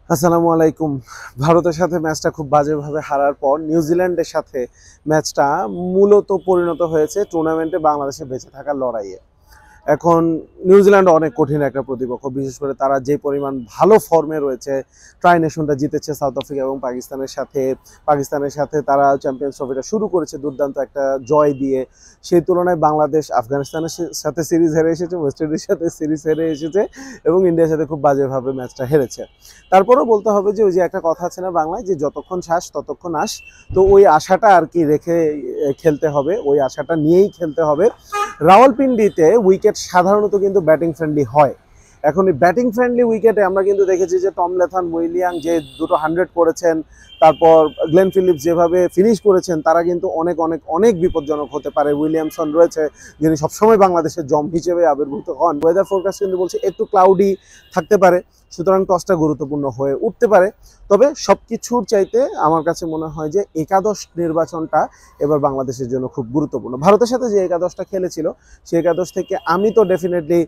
আসসালামু আলাইকুম। ভারতের সাথে ম্যাচটা খুব বাজেভাবে হারার পর নিউজিল্যান্ডের সাথে ম্যাচটা মূলত পরিণত হয়েছে টুর্নামেন্টে বাংলাদেশে বেঁচে থাকার লড়াইয়ে। এখন নিউজিল্যান্ড অনেক কঠিন একটা প্রতিপক্ষ, বিশেষ করে তারা যে পরিমাণ ভালো ফর্মে রয়েছে। ট্রাই নেশনটা জিতেছে সাউথ আফ্রিকা এবং পাকিস্তানের সাথে তারা চ্যাম্পিয়ন্স ট্রফিটা শুরু করেছে দুর্দান্ত একটা জয় দিয়ে। সেই তুলনায় বাংলাদেশ আফগানিস্তানের সাথে সিরিজ হেরে এসেছে, ওয়েস্ট ইন্ডিজের সাথে সিরিজ হেরে এসেছে এবং ইন্ডিয়ার সাথে খুব বাজেভাবে ম্যাচটা হেরেছে। তারপরেও বলতে হবে যে ওই যে একটা কথা আছে না বাংলায়, যে যতক্ষণ শ্বাস ততক্ষণ আশ। তো ওই আশাটা আর কি রেখে খেলতে হবে, ওই আশাটা নিয়েই খেলতে হবে। রাওয়ালপিন্ডিতে উইকেট সাধারণত কিন্তু ব্যাটিং ফ্রেন্ডলি হয়। এখন এই ব্যাটিং ফ্রেন্ডলি উইকেটে আমরা কিন্তু দেখেছি যে টম লেথন উইলিয়াম যে দুটো 100 করেছেন, তারপর গ্লেন ফিলিপস যেভাবে ফিনিশ করেছেন, তারা কিন্তু অনেক অনেক অনেক বিপজ্জনক হতে পারে। উইলিয়ামসন রয়েছে, যিনি সবসময় বাংলাদেশের জম হিসেবে আবির্ভূত হন। ওয়েদার ফোরকাস্ট কিন্তু বলছে একটু ক্লাউডি থাকতে পারে, সুতরাং টসটা গুরুত্বপূর্ণ হয়ে উঠতে পারে। তবে সব কিছুর চাইতে আমার কাছে মনে হয় যে একাদশ নির্বাচনটা এবার বাংলাদেশের জন্য খুব গুরুত্বপূর্ণ। ভারতের সাথে যে একাদশটা খেলেছিল সেই একাদশ থেকে আমি তো ডেফিনেটলি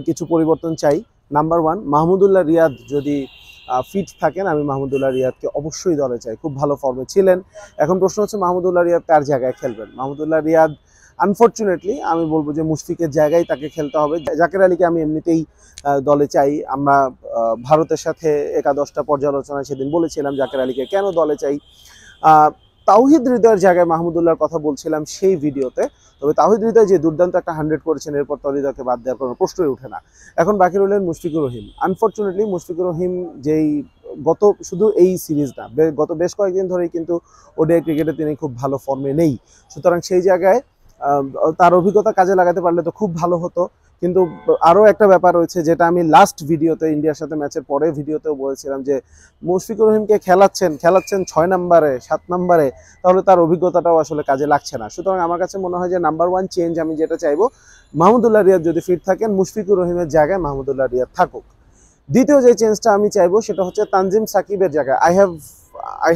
কিছু পরিবর্তন চাই। নাম্বার ওয়ান, মাহমুদুল্লাহ রিয়াদ যদি ফিট থাকেন, আমি মাহমুদুল্লাহ রিয়াদকে অবশ্যই দলে চাই। খুব ভালো ফর্মে ছিলেন। এখন প্রশ্ন হচ্ছে মাহমুদুল্লাহ রিয়াদ কার জায়গায় খেলবেন। মাহমুদুল্লাহ রিয়াদ আনফর্চুনেটলি আমি বলবো যে মুশফিকের জায়গায় তাকে খেলতে হবে। জাকের আলীকে আমি এমনিতেই দলে চাই। আমরা ভারতের সাথে একাদশটা পর্যালোচনায় সেদিন বলেছিলাম জাকের আলীকে কেন দলে চাই। তাওহিদ হৃদয়ের জায়গায় মাহমুদুল্লাহর কথা বলছিলাম সেই ভিডিওতে। তবে তাওহিদ হৃদয় যে দুর্দান্ত একটা 100 করেছেন, এরপর তাওহিদ হৃদয়কে বাদ দেওয়ার কোনো প্রশ্নই ওঠে না। এখন বাকি রইলেন মুশফিকুর রহিম। আনফর্চুনেটলি মুশফিকুর রহিম যেই শুধু এই সিরিজ না, গত বেশ কয়েকদিন ধরেই কিন্তু ওডিআই ক্রিকেটে তিনি খুব ভালো ফর্মে নেই। সুতরাং সেই জায়গায় তার অভিজ্ঞতা কাজে লাগাতে পারলে তো খুব ভালো হতো। কিন্তু আরও একটা ব্যাপার রয়েছে, যেটা আমি লাস্ট ভিডিওতে ইন্ডিয়ার সাথে ম্যাচের পরে ভিডিওতেও বলেছিলাম, যে মুশফিকুর রহিমকে খেলাচ্ছেন 6 নম্বরে 7 নম্বরে, তাহলে তার অভিজ্ঞতাটাও আসলে কাজে লাগছে না। সুতরাং আমার কাছে মনে হয় যে নাম্বার ওয়ান চেঞ্জ আমি যেটা চাইবো, মাহমুদুল্লাহ রিয়াদ যদি ফিট থাকেন, মুশফিকুর রহিমের জায়গায় মাহমুদুল্লাহ রিয়াদ থাকুক। দ্বিতীয় যে চেঞ্জটা আমি চাইবো সেটা হচ্ছে তানজিম সাকিবের জায়গায়। I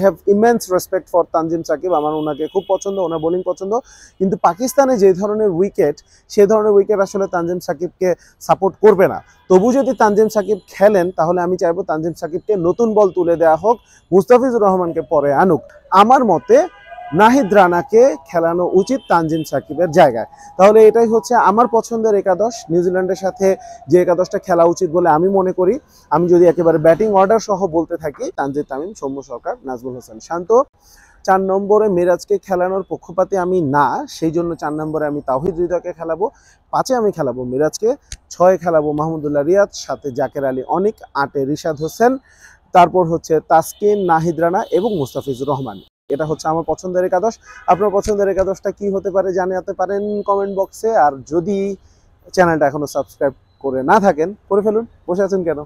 have immense respect for Tanzim Sakib. আমার ওনাকে খুব পছন্দ, ওনার বোলিং পছন্দ। কিন্তু পাকিস্তানে যে ধরনের উইকেট, সে ধরনের উইকেট আসলে তানজিম সাকিবকে সাপোর্ট করবে না। তবু যদি তানজিম সাকিব খেলেন, তাহলে আমি চাইবো তানজিম সাকিবকে নতুন বল তুলে দেওয়া হোক, মুস্তাফিজুর রহমানকে পরে আনুক। আমার মতে নাহিদ রানাকে খেলানো উচিত তানজিম সাকিবের জায়গায়। তাহলে এটাই হচ্ছে আমার পছন্দের একাদশ। নিউজিল্যান্ডের সাথে যে একাদশটা খেলা উচিত বলে আমি মনে করি। আমি যদি একেবারে ব্যাটিং অর্ডার সহ বলতে থাকি, তানজিদ তামিম, সৌম্য সরকার, নাজমুল হোসেন শান্ত। 4 নম্বরে মিরাজকে খেলানোর পক্ষপাতী আমি না, সেই জন্য 4 নম্বরে আমি তাওহিদ হৃদয়কে খেলাবো। 5-এ আমি খেলাবো মিরাজকে। 6-এ খেলাবো মাহমুদুল্লাহ রিয়াদ, 7-এ জাকের আলী অনিক, 8-এ রিশাদ হোসেন, তারপর হচ্ছে তাসকিন, নাহিদ রানা এবং মুস্তাফিজুর রহমান। এটা হচ্ছে আমার পছন্দের একাদশ। আপনার পছন্দের একাদশটা কি হতে পারে জানাতে পারেন কমেন্ট বক্সে। আর যদি চ্যানেলটা এখনো সাবস্ক্রাইব করে না থাকেন, করে ফেলুন। বসে আছেন কেন?